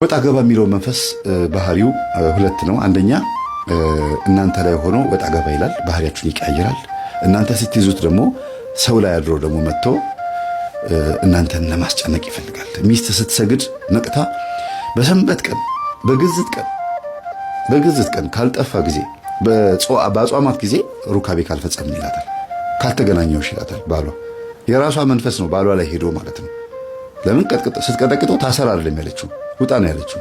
ወጣ ገባ የሚለው መንፈስ ባህሪው ሁለት ነው። አንደኛ እናንተ ላይ ሆኖ ወጣ ገባ ይላል፣ ባህሪያችሁን ይቀያየራል። እናንተ ስትይዙት ደግሞ ሰው ላይ አድሮ ደግሞ መጥቶ እናንተን ለማስጨነቅ ይፈልጋል። ሚስት ስትሰግድ ነቅታ በሰንበት ቀን በግዝት ቀን ካልጠፋ ጊዜ በአጽዋማት ጊዜ ሩካቤ ካልፈጸምን ይላታል፣ ካልተገናኘውሽ ይላታል። ባሏ የራሷ መንፈስ ነው ባሏ ላይ ሄዶ ማለት ነው። ለምን ስትቀጠቅጠው ታሰር አይደለም ያለችው፣ ውጣ ነው ያለችው።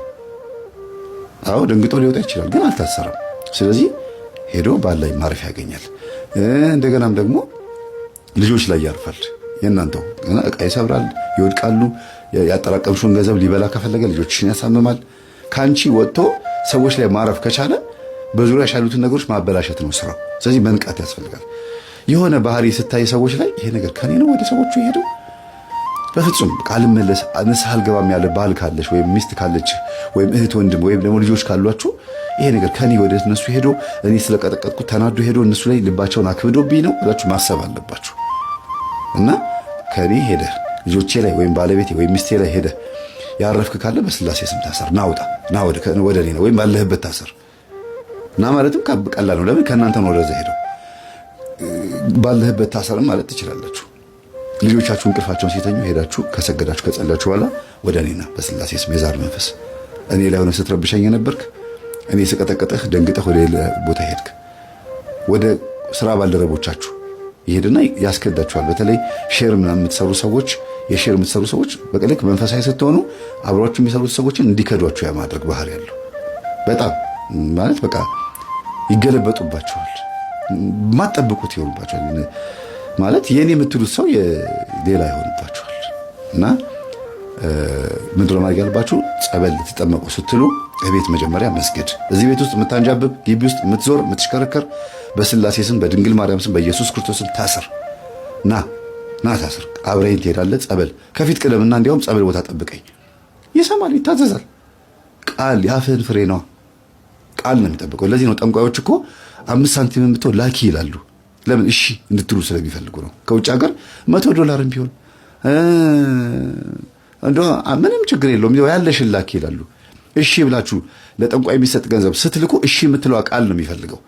አዎ ደንግጦ ሊወጣ ይችላል፣ ግን አልታሰረም። ስለዚህ ሄዶ ባል ላይ ማረፊያ ያገኛል። እንደገናም ደግሞ ልጆች ላይ ያርፋል። የእናንተው ዕቃ ይሰብራል፣ ይወድቃሉ። ያጠራቀምሽውን ገንዘብ ሊበላ ከፈለገ ልጆችሽን ያሳምማል። ከአንቺ ወጥቶ ሰዎች ላይ ማረፍ ከቻለ በዙሪያሽ ያሉትን ነገሮች ማበላሸት ነው ስራው። ስለዚህ መንቃት ያስፈልጋል። የሆነ ባህሪ ስታይ ሰዎች ላይ ይሄ ነገር ከኔ ነው ወደ ሰዎቹ ይሄዱ በፍጹም ቃል መለስ ንስሐ አልገባም ያለ ባል ካለሽ ወይም ሚስት ካለች ወይም እህት ወንድም ወይም ደግሞ ልጆች ካሏችሁ ይሄ ነገር ከኔ ወደ እነሱ ሄዶ እኔ ስለቀጠቀጥኩ ተናዶ ሄዶ እነሱ ላይ ልባቸውን አክብዶብኝ ነው ብላችሁ ማሰብ አለባችሁ። እና ከኔ ሄደ ልጆቼ ላይ ወይም ባለቤቴ ወይም ሚስቴ ላይ ሄደ ያረፍክ ካለ በስላሴ ስም ታሰር፣ ናውጣ ና ወደ እኔ ነው ወይም ባለህበት ታሰር። እና ማለትም ቀላል ነው። ለምን ከእናንተ ነው ወደዛ ሄደው ባለህበት ታሰርም ማለት ትችላላችሁ። ልጆቻችሁ እንቅልፋቸውን ሲተኙ ሄዳችሁ ከሰገዳችሁ ከጸላችሁ በኋላ ወደ እኔና በስላሴ ስም የዛር መንፈስ እኔ ላይ ሆነ ስትረብሸኝ ነበርክ፣ እኔ ስቀጠቀጥህ ደንግጠህ ወደ ሌላ ቦታ ሄድክ። ወደ ስራ ባልደረቦቻችሁ ይሄድና ያስከዳችኋል። በተለይ ሼር ምናምን የምትሰሩ ሰዎች በቀልክ መንፈሳዊ ስትሆኑ አብሯችሁ የሚሰሩት ሰዎችን እንዲከዷችሁ ያማድረግ ባህሪ ያለው በጣም ማለት በቃ ይገለበጡባችኋል፣ ማጠብቁት ይሆኑባችኋል። ማለት የኔ የምትሉት ሰው ሌላ ይሆንባችኋል። እና ምንድነው ማድረግ ያለባችሁ? ጸበል ልትጠመቁ ስትሉ እቤት መጀመሪያ መስገድ። እዚህ ቤት ውስጥ የምታንጃብብ ግቢ ውስጥ የምትዞር የምትሽከረከር በስላሴ ስም በድንግል ማርያም ስም በኢየሱስ ክርስቶስ ስም ታስር፣ ና ታስር። አብረኸኝ ትሄዳለህ። ጸበል ከፊት ቅደምና እንዲያውም ጸበል ቦታ ጠብቀኝ። ይሰማል፣ ይታዘዛል። ቃል የአፍህን ፍሬ ነው። ቃል ነው የሚጠብቀው። ለዚህ ነው ጠንቋዮች እኮ 5 ሳንቲም ብትሆን ላኪ ይላሉ። ለምን? እሺ እንድትሉ ስለሚፈልጉ ነው። ከውጭ ሀገር $100 ቢሆን ምንም ችግር የለውም ያለሽን ላኪ ይላሉ። እሺ ብላችሁ ለጠንቋይ የሚሰጥ ገንዘብ ስትልኩ እሺ የምትለው ቃል ነው የሚፈልገው።